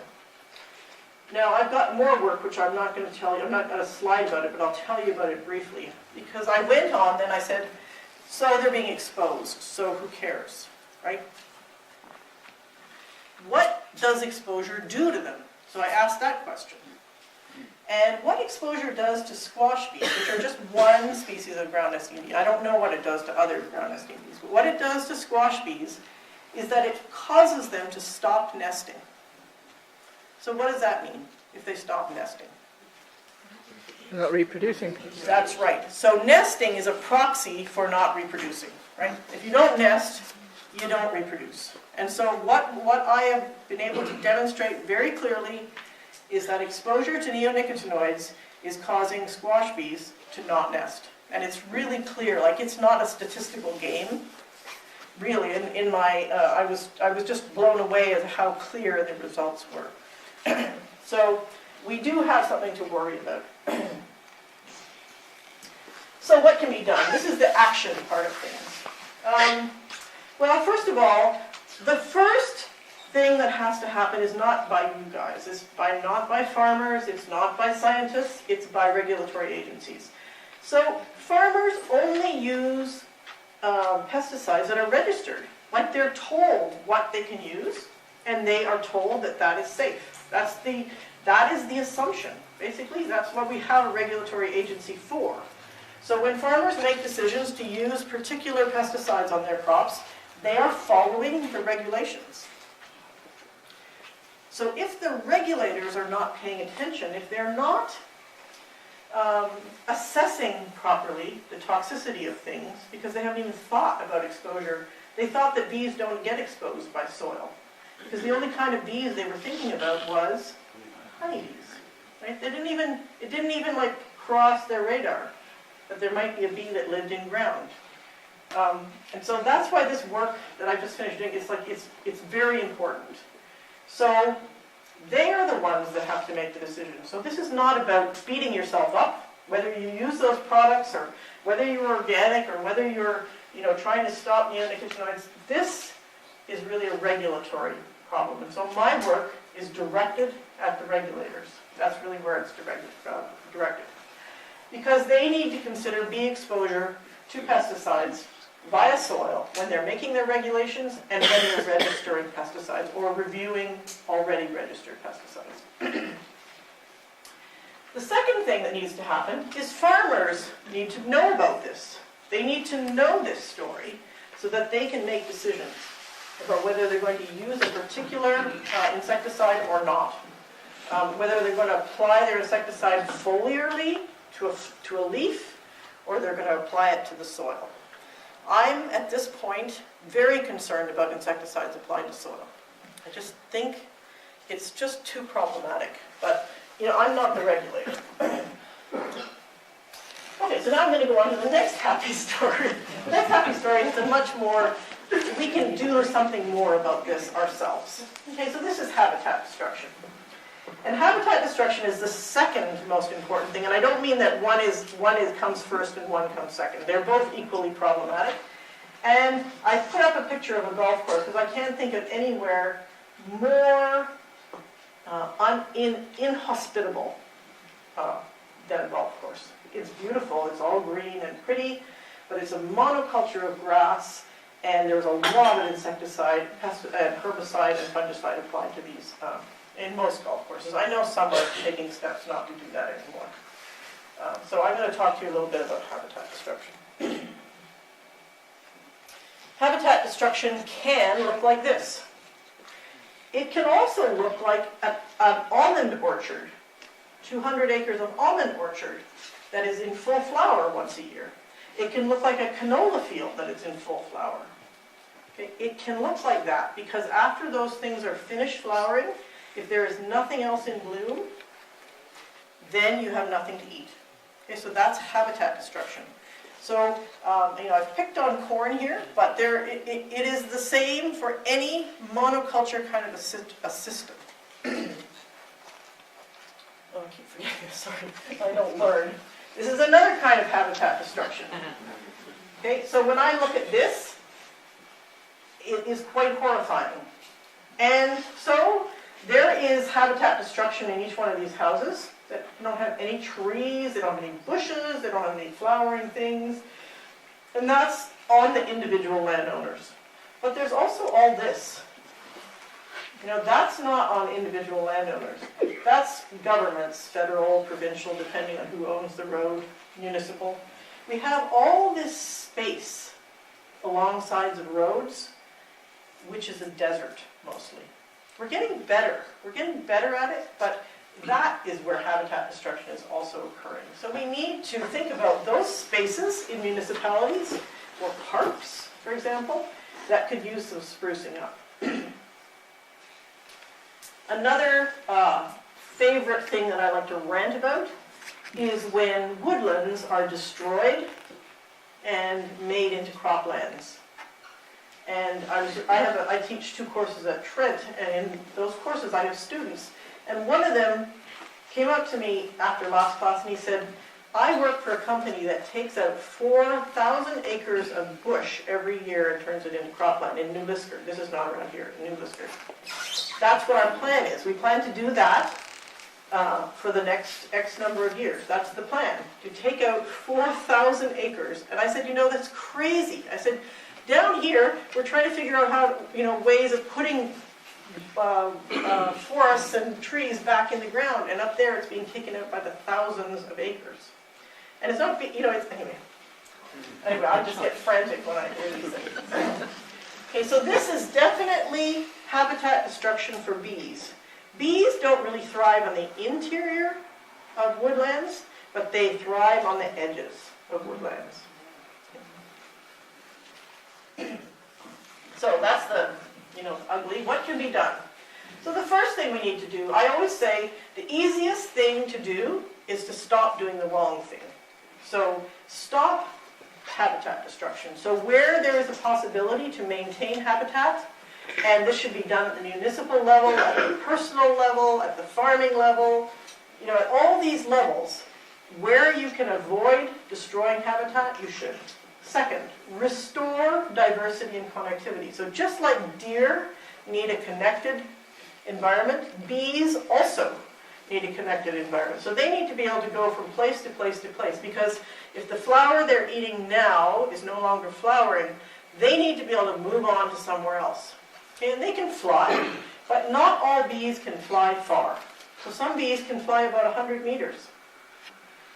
Now, I've got more work which I'm not going to tell you. I'm not going to slide about it, but I'll tell you about it briefly. Because I went on, then I said, so they're being exposed, so who cares, right? What does exposure do to them? So I asked that question. And what exposure does to squash bees, which are just one species of ground nesting bee. I don't know what it does to other ground nesting bees, but what it does to squash bees is that it causes them to stop nesting. So what does that mean, if they stop nesting? They're not reproducing. That's right. So nesting is a proxy for not reproducing, right? If you don't nest, you don't reproduce. And so what I have been able to demonstrate very clearly is that exposure to neonicotinoids is causing squash bees to not nest. And it's really clear, like it's not a statistical game. Really, in my, I was just blown away at how clear the results were. So we do have something to worry about. So what can be done? This is the action part of things. Well, first of all, the first thing that has to happen is not by you guys. It's not by farmers, it's not by scientists, it's by regulatory agencies. So farmers only use pesticides that are registered. Like they're told what they can use, and they are told that that is safe. That is the assumption. Basically, that's what we have a regulatory agency for. So when farmers make decisions to use particular pesticides on their crops, they are following the regulations. So if the regulators are not paying attention, if they're not assessing properly the toxicity of things, because they haven't even thought about exposure, they thought that bees don't get exposed by soil. Because the only kind of bees they were thinking about was honeybees. Right? It didn't even like cross their radar that there might be a bee that lived in ground. And so that's why this work that I've just finished doing, it's very important. So they are the ones that have to make the decision. So this is not about beating yourself up, whether you use those products or whether you're organic or whether you're trying to stop neonicotinoids. This is really a regulatory problem. And so my work is directed at the regulators. That's really where it's directed. Because they need to consider bee exposure to pesticides via soil when they're making their regulations and when they're registering pesticides or reviewing already registered pesticides. The second thing that needs to happen is farmers need to know about this. They need to know this story so that they can make decisions about whether they're going to use a particular insecticide or not. Whether they're going to apply their insecticide foliarly to a leaf, or they're going to apply it to the soil. I'm, at this point, very concerned about insecticides applied to soil. I just think it's just too problematic. But, I'm not the regulator. Okay, so now I'm going to go on to the next happy story. The next happy story is a much more, we can do something more about this ourselves. Okay, so this is habitat destruction. And habitat destruction is the second most important thing, and I don't mean that one comes first and one comes second. They're both equally problematic. And I put up a picture of a golf course because I can't think of anywhere more inhospitable than a golf course. It's beautiful, it's all green and pretty, but it's a monoculture of grass, and there's a lot of insecticide, herbicide, and fungicide applied to these in most golf courses. I know some are taking steps not to do that anymore. So I'm going to talk to you a little bit about habitat destruction. Habitat destruction can look like this. It can also look like an almond orchard, 200 acres of almond orchard that is in full flower once a year. It can look like a canola field that is in full flower. Okay? It can look like that because after those things are finished flowering, if there is nothing else in bloom, then you have nothing to eat. Okay, so that's habitat destruction. So, I've picked on corn here, but it is the same for any monoculture kind of a system. Oh, I keep forgetting this, sorry. I don't learn. This is another kind of habitat destruction. Okay, so when I look at this, it is quite horrifying. And so, there is habitat destruction in each one of these houses that don't have any trees, they don't have any bushes, they don't have any flowering things. And that's on the individual landowners. But there's also all this. That's not on individual landowners. That's governments, federal, provincial, depending on who owns the road, municipal. We have all this space along sides of roads which is a desert mostly. We're getting better. We're getting better at it, but that is where habitat destruction is also occurring. So we need to think about those spaces in municipalities or parks, for example, that could use some sprucing up. Another favorite thing that I like to rant about is when woodlands are destroyed and made into croplands. And I teach 2 courses at Trent, and in those courses I have students. And one of them came up to me after last class and he said, I work for a company that takes out 4,000 acres of bush every year and turns it into cropland in New Lisker. This is not around here, in New Lisker. That's what our plan is. We plan to do that for the next X number of years. That's the plan, to take out 4,000 acres. And I said, that's crazy. I said, down here, we're trying to figure out how, ways of putting forests and trees back in the ground, and up there it's being taken out by the thousands of acres. And it's not, anyway, I just get frantic when I hear these things. Okay, so this is definitely habitat destruction for bees. Bees don't really thrive on the interior of woodlands, but they thrive on the edges of woodlands. So that's the, ugly. What can be done? So the first thing we need to do, I always say, the easiest thing to do is to stop doing the wrong thing. So stop habitat destruction. So where there is a possibility to maintain habitat, and this should be done at the municipal level, at the personal level, at the farming level, at all these levels, where you can avoid destroying habitat, you should. Second, restore diversity and connectivity. So just like deer need a connected environment, bees also need a connected environment. So they need to be able to go from place to place to place, because if the flower they're eating now is no longer flowering, they need to be able to move on to somewhere else. Okay, and they can fly, but not all bees can fly far. So some bees can fly about 100 meters.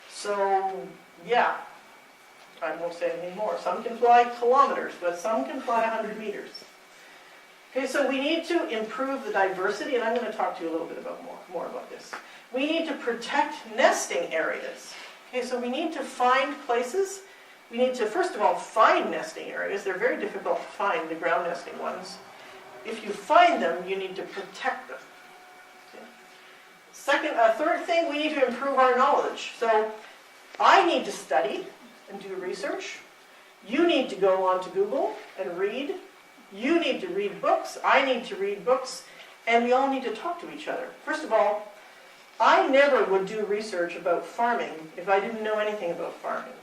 So, yeah. I won't say any more. Some can fly kilometers, but some can fly 100 meters. Okay, so we need to improve the diversity, and I'm going to talk to you a little bit about more about this. We need to protect nesting areas. Okay, so we need to find places. We need to, first of all, find nesting areas. They're very difficult to find, the ground nesting ones. If you find them, you need to protect them. Okay. Third thing, we need to improve our knowledge. So I need to study and do research. You need to go onto Google and read. You need to read books. I need to read books. And we all need to talk to each other. First of all, I never would do research about farming if I didn't know anything about farming,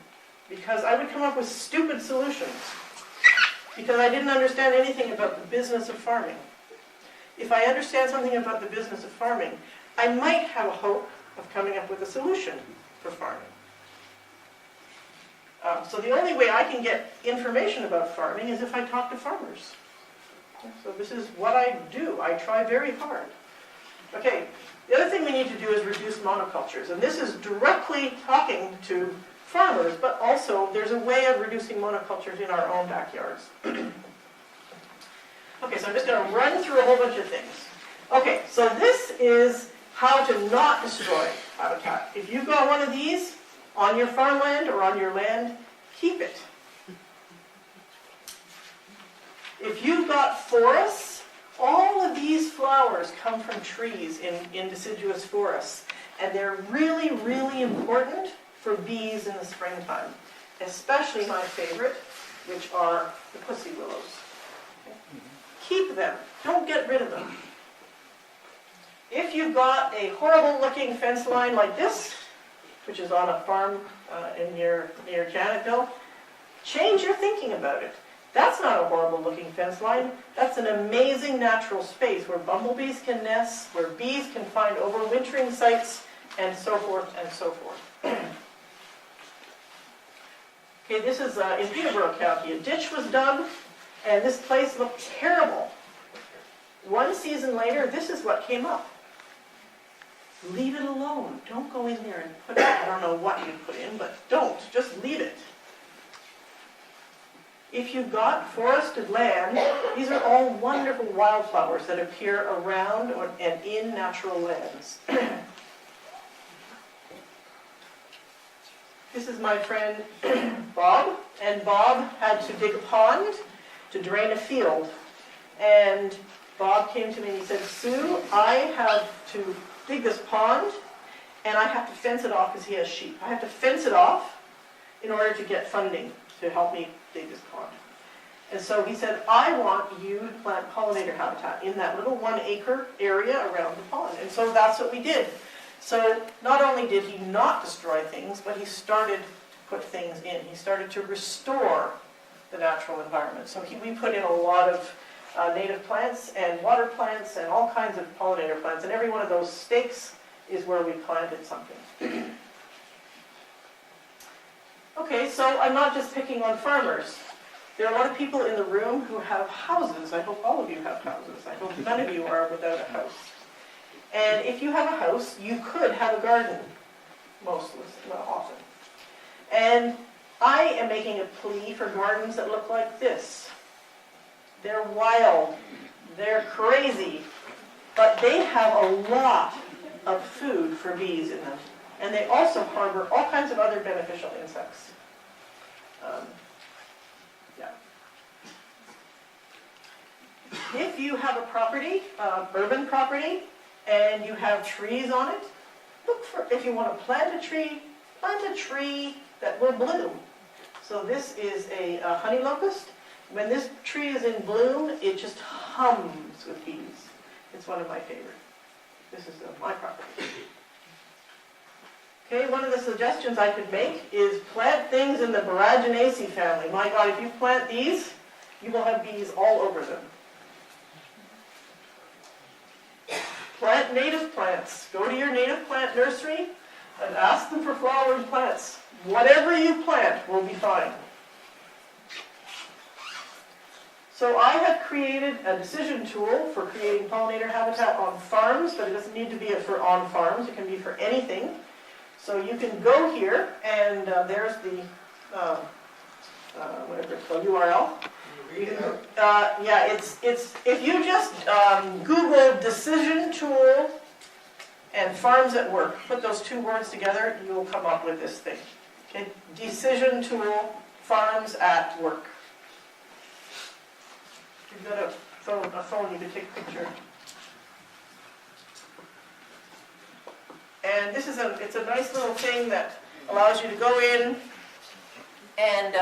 because I would come up with stupid solutions because I didn't understand anything about the business of farming. If I understand something about the business of farming, I might have a hope of coming up with a solution for farming. So the only way I can get information about farming is if I talk to farmers. So this is what I do. I try very hard. Okay, the other thing we need to do is reduce monocultures. And this is directly talking to farmers, but also there's a way of reducing monocultures in our own backyards. Okay, so I'm just going to run through a whole bunch of things. Okay, so this is how to not destroy habitat. If you've got one of these on your farmland or on your land, keep it. If you've got forests, all of these flowers come from trees in deciduous forests. And they're really, really important for bees in the springtime. Especially my favorite, which are the pussy willows. Okay? Keep them. Don't get rid of them. If you've got a horrible looking fence line like this, which is on a farm near Janetville, change your thinking about it. That's not a horrible looking fence line. That's an amazing natural space where bumblebees can nest, where bees can find overwintering sites, and so forth and so forth. Okay, this is in Peterborough County. A ditch was dug, and this place looked terrible. One season later, this is what came up. Leave it alone. Don't go in there and put it. I don't know what you put in, but don't. Just leave it. if you've got forested land, these are all wonderful wildflowers that appear around and in natural lands. This is my friend Bob, and Bob had to dig a pond to drain a field. And Bob came to me and he said, Sue, I have to dig this pond, and I have to fence it off because he has sheep. I have to fence it off in order to get funding to help me dig this pond. And so he said, I want you to plant pollinator habitat in that little 1 acre area around the pond. And so that's what we did. So not only did he not destroy things, but he started to put things in. He started to restore the natural environment. So we put in a lot of native plants and water plants and all kinds of pollinator plants. And every one of those stakes is where we planted something. Okay, so I'm not just picking on farmers. There are a lot of people in the room who have houses. I hope all of you have houses. I hope none of you are without a house. And if you have a house, you could have a garden, often. And I am making a plea for gardens that look like this. They're wild, they're crazy, but they have a lot of food for bees in them. And they also harbor all kinds of other beneficial insects. If you have a property, urban property, and you have trees on it, look for, if you want to plant a tree that will bloom. So this is a honey locust. When this tree is in bloom, it just hums with bees. It's one of my favorites. This is my property. Okay, one of the suggestions I could make is plant things in the Boraginaceae family. My God, if you plant these, you will have bees all over them. Plant native plants. Go to your native plant nursery and ask them for flowering plants. Whatever you plant will be fine. So I have created a decision tool for creating pollinator habitat on farms, but it doesn't need to be for on farms. It can be for anything. So you can go here, and there's the whatever it's called, URL. Yeah, it's if you just Google decision tool and farms at work, put those two words together, you will come up with this thing. Okay, decision tool, farms at work. If you've got a phone, you can take a picture. And this is it's a nice little thing that allows you to go in and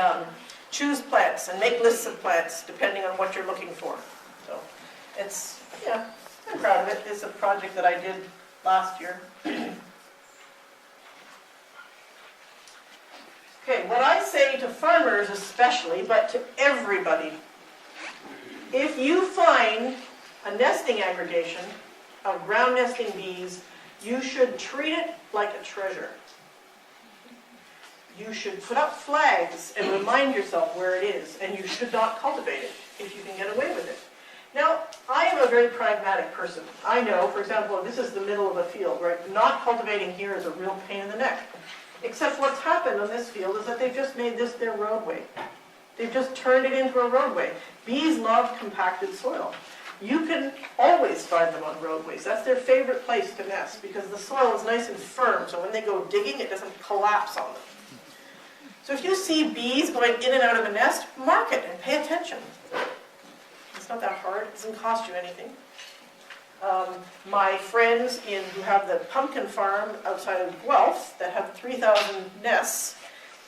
choose plants and make lists of plants depending on what you're looking for. So it's, yeah, I'm proud of it. It's a project that I did last year. Okay, what I say to farmers especially, but to everybody, if you find a nesting aggregation of ground nesting bees, you should treat it like a treasure. You should put up flags and remind yourself where it is, and you should not cultivate it if you can get away with it. Now, I am a very pragmatic person. I know, for example, this is the middle of a field, right? Not cultivating here is a real pain in the neck. Except what's happened on this field is that they've just made this their roadway. They've just turned it into a roadway. Bees love compacted soil. You can always find them on roadways. That's their favorite place to nest because the soil is nice and firm, so when they go digging, it doesn't collapse on them. So if you see bees going in and out of a nest, mark it and pay attention. It's not that hard. It doesn't cost you anything. My friends who have the pumpkin farm outside of Guelph that have 3,000 nests,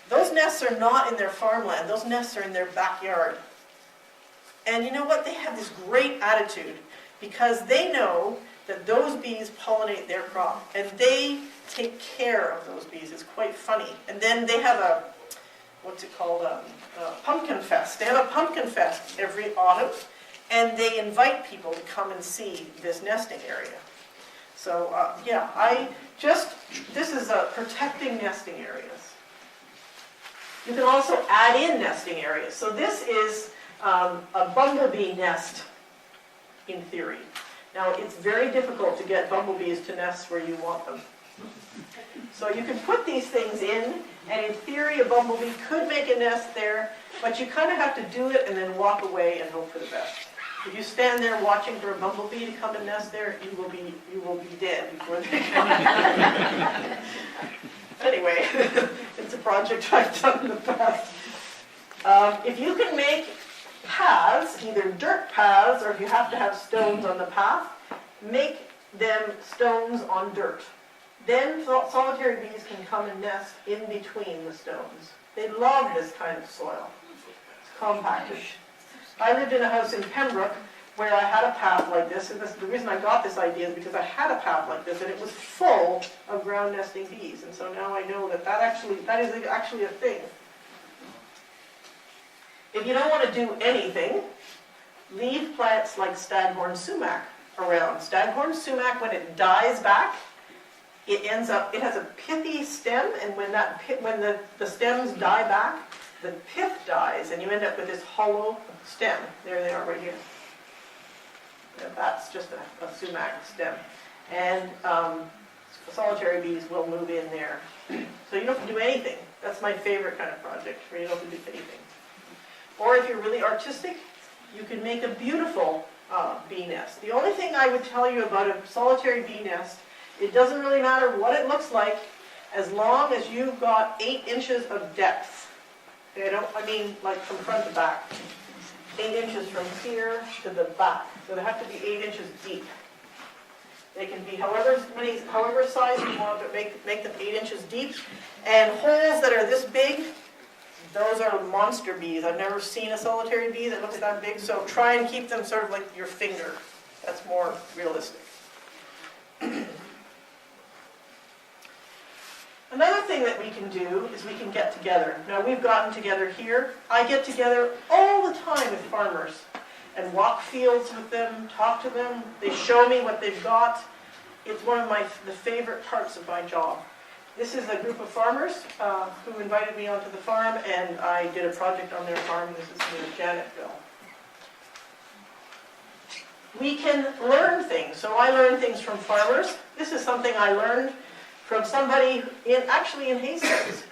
those nests are not in their farmland. Those nests are in their backyard. And you know what? They have this great attitude because they know that those bees pollinate their crop and they take care of those bees. It's quite funny. And then they have a, what's it called, a pumpkin fest. They have a pumpkin fest every autumn and they invite people to come and see this nesting area. So yeah, this is protecting nesting areas. You can also add in nesting areas. So this is a bumblebee nest, in theory. Now, it's very difficult to get bumblebees to nest where you want them. So you can put these things in, and in theory, a bumblebee could make a nest there, But you kind of have to do it and then walk away and hope for the best. If you stand there watching for a bumblebee to come and nest there, you will be dead before they come. Anyway, it's a project I've done in the past. If you can make paths, either dirt paths or if you have to have stones on the path, make them stones on dirt. Then solitary bees can come and nest in between the stones. They love this kind of soil. It's compacted. I lived in a house in Pembroke where I had a path like this, and the reason I got this idea is because I had a path like this, and it was full of ground nesting bees, and so now I know that that is actually a thing. If you don't want to do anything, leave plants like Staghorn Sumac around. Staghorn Sumac, when it dies back, it has a pithy stem, and when the stems die back, the pith dies, and you end up with this hollow stem. There they are right here. And that's just a sumac stem. And solitary bees will move in there. So you don't have to do anything. That's my favorite kind of project, where you don't have to do anything. Or if you're really artistic, you can make a beautiful bee nest. The only thing I would tell you about a solitary bee nest, it doesn't really matter what it looks like, as long as you've got 8 inches of depth. I mean like from front to back. 8 inches from here to the back. So they have to be 8 inches deep. They can be however size you want, but make them 8 inches deep. And holes that are this big, those are monster bees. I've never seen a solitary bee that looks that big, so try and keep them sort of like your finger. That's more realistic. Another thing that we can do is we can get together. Now we've gotten together here. I get together all the time with farmers and walk fields with them, talk to them. They show me what they've got. It's one of the favorite parts of my job. This is a group of farmers who invited me onto the farm, and I did a project on their farm. This is near Janetville. We can learn things. So I learn things from farmers. This is something I learned from somebody actually in Hastings.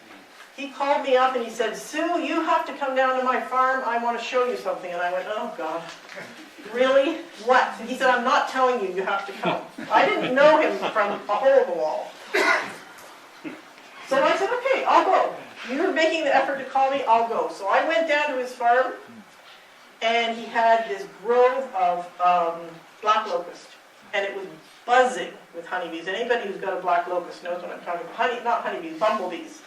He called me up and he said, "Sue, you have to come down to my farm. I want to show you something." And I went, "Oh God, really? What?" And he said, "I'm not telling you, you have to come." I didn't know him from a hole in the wall. So I said, "Okay, I'll go. You're making the effort to call me, I'll go." So I went down to his farm, and he had this grove of black locust, and it was buzzing with honeybees. And anybody who's got a black locust knows what I'm talking about. Not honeybees, bumblebees.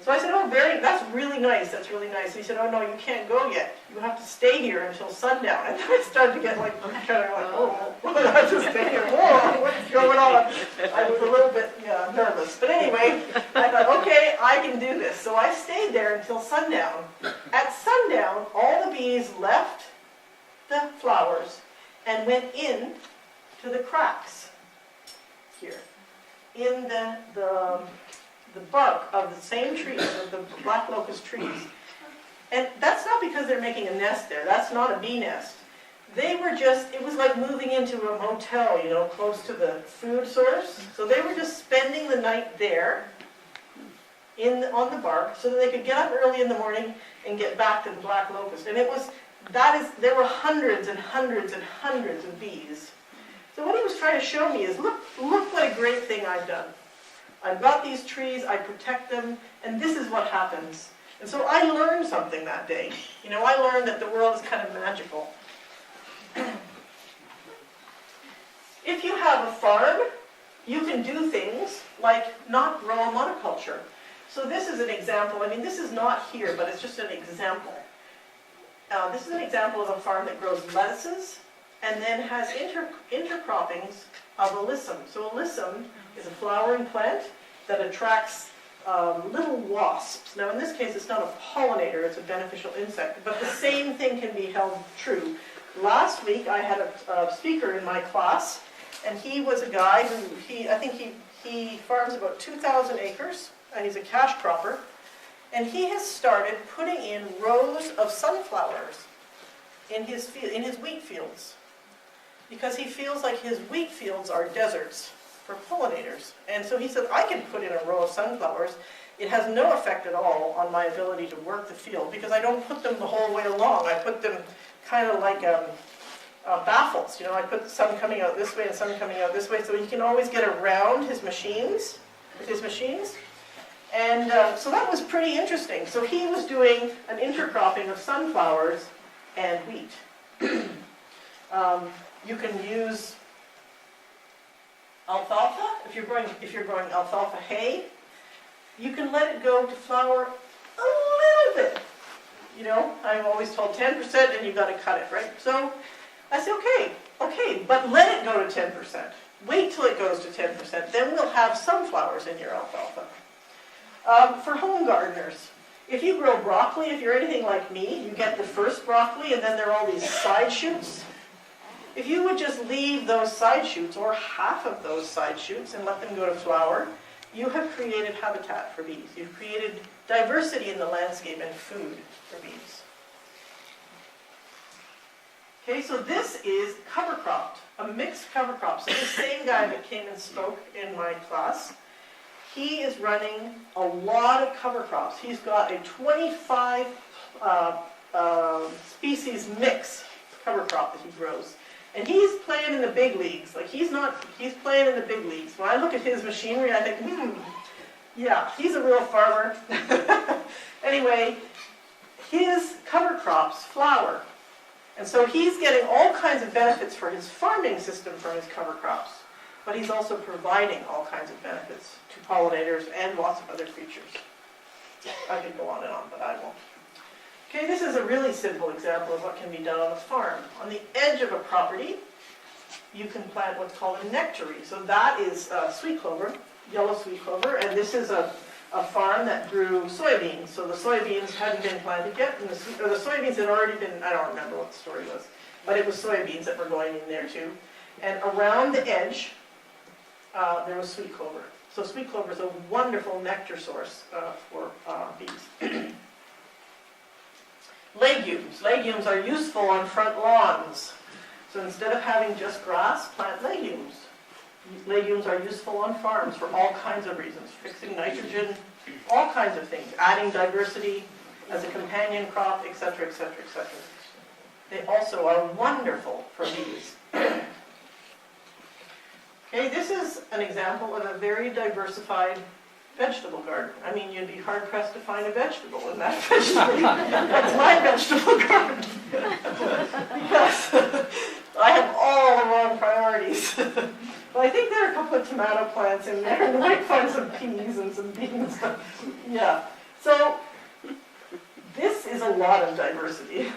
So I said, "Oh, that's really nice, that's really nice." He said, "Oh no, you can't go yet. You have to stay here until sundown." And then I started to get kind of like, "Oh, I have to stay here. Whoa, what's going on?" I was a little bit nervous. But anyway, I thought, okay, I can do this. So I stayed there until sundown. At sundown, all the bees left the flowers and went in to the cracks here in the bark of the same trees, of the black locust trees. And that's not because they're making a nest there. That's not a bee nest. They were it was like moving into a motel, close to the food source. So they were just spending the night there on the bark so that they could get up early in the morning and get back to the black locust. And there were hundreds and hundreds and hundreds of bees. So what he was trying to show me is, look what a great thing I've done. I've got these trees, I protect them, and this is what happens. And so I learned something that day. I learned that the world is kind of magical. If you have a farm, you can do things like not grow a monoculture. So this is an example. This is not here, but it's just an example. This is an example of a farm that grows lettuces and then has intercroppings of alyssum. So alyssum is a flowering plant that attracts little wasps. Now in this case it's not a pollinator, it's a beneficial insect, but the same thing can be held true. Last week I had a speaker in my class, and he was a guy who, I think he farms about 2,000 acres, and he's a cash cropper, and he has started putting in rows of sunflowers in his wheat fields, because he feels like his wheat fields are deserts. for pollinators. And so he said, I can put in a row of sunflowers. It has no effect at all on my ability to work the field because I don't put them the whole way along. I put them kind of like baffles. I put some coming out this way and some coming out this way, so he can always get around his machines, And so that was pretty interesting. So he was doing an intercropping of sunflowers and wheat. You can use alfalfa. If you're growing alfalfa hay, you can let it go to flower a little bit. I'm always told 10% and you've got to cut it, right? So I say, okay, but let it go to 10%. Wait till it goes to 10%, then we'll have sunflowers in your alfalfa. For home gardeners, if you grow broccoli, if you're anything like me, you get the first broccoli and then there are all these side shoots. If you would just leave those side shoots, or half of those side shoots, and let them go to flower, you have created habitat for bees. You've created diversity in the landscape and food for bees. Okay, so this is cover cropped, a mixed cover crop. So the same guy that came and spoke in my class, he is running a lot of cover crops. He's got a 25 species mix cover crop that he grows. And he's playing in the big leagues. He's playing in the big leagues. When I look at his machinery, I think, yeah, he's a real farmer. Anyway, his cover crops flower. And so he's getting all kinds of benefits for his farming system from his cover crops. But he's also providing all kinds of benefits to pollinators and lots of other creatures. I could go on and on, but I won't. Okay, this is a really simple example of what can be done on a farm. On the edge of a property, you can plant what's called a nectary. So that is sweet clover, yellow sweet clover, and this is a farm that grew soybeans. So the soybeans hadn't been planted yet, and the soybeans had already been, I don't remember what the story was, but it was soybeans that were going in there too. And around the edge, there was sweet clover. So sweet clover is a wonderful nectar source for bees. Legumes. Legumes are useful on front lawns. So instead of having just grass, plant legumes. Legumes are useful on farms for all kinds of reasons. Fixing nitrogen, all kinds of things. Adding diversity as a companion crop, etc., etc., etc. They also are wonderful for bees. Okay, this is an example of a very diversified vegetable garden. I mean, you'd be hard-pressed to find a vegetable in that vegetable. That's my vegetable garden. Because I have all the wrong priorities. But I think there are a couple of tomato plants in there, and you might find some peas and some beans. Yeah. So this is a lot of diversity.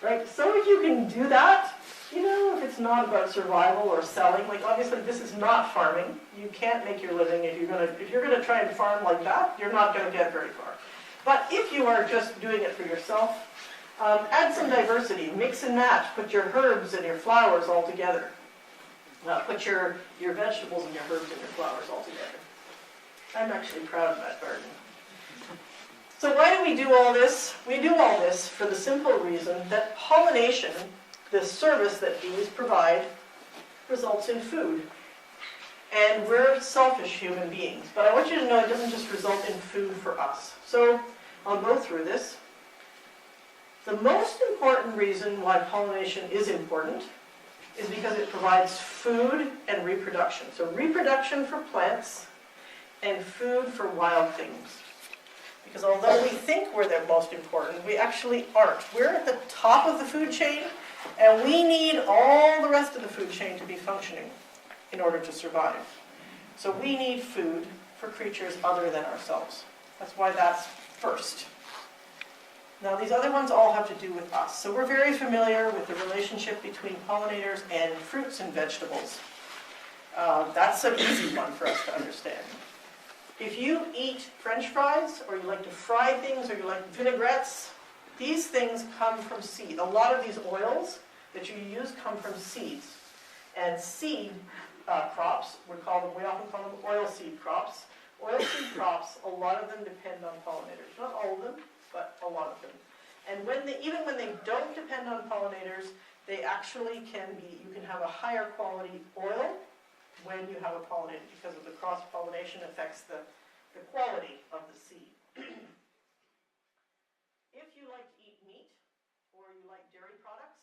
Right? So if you can do that, if it's not about survival or selling, obviously this is not farming. You can't make your living if you're gonna try and farm like that, you're not gonna get very far. But if you are just doing it for yourself, add some diversity, mix and match, put your herbs and your flowers all together. Put your vegetables and your herbs and your flowers all together. I'm actually proud of that garden. So why do we do all this? We do all this for the simple reason that pollination, the service that bees provide, results in food. And we're selfish human beings. But I want you to know it doesn't just result in food for us. So I'll go through this. The most important reason why pollination is important is because it provides food and reproduction. So reproduction for plants and food for wild things. Because although we think we're the most important, we actually aren't. We're at the top of the food chain, and we need all the rest of the food chain to be functioning in order to survive. So we need food for creatures other than ourselves. That's why that's first. Now these other ones all have to do with us. So we're very familiar with the relationship between pollinators and fruits and vegetables. That's an easy one for us to understand. If you eat French fries, or you like to fry things, or you like vinaigrettes, these things come from seed. A lot of these oils that you use come from seeds. And seed crops, we often call them oil seed crops. Oil seed crops, a lot of them depend on pollinators. Not all of them, but a lot of them. And even when they don't depend on pollinators, they actually you can have a higher quality oil, when you have a pollinator, because of the cross-pollination affects the quality of the seed. If you like to eat meat, or you like dairy products,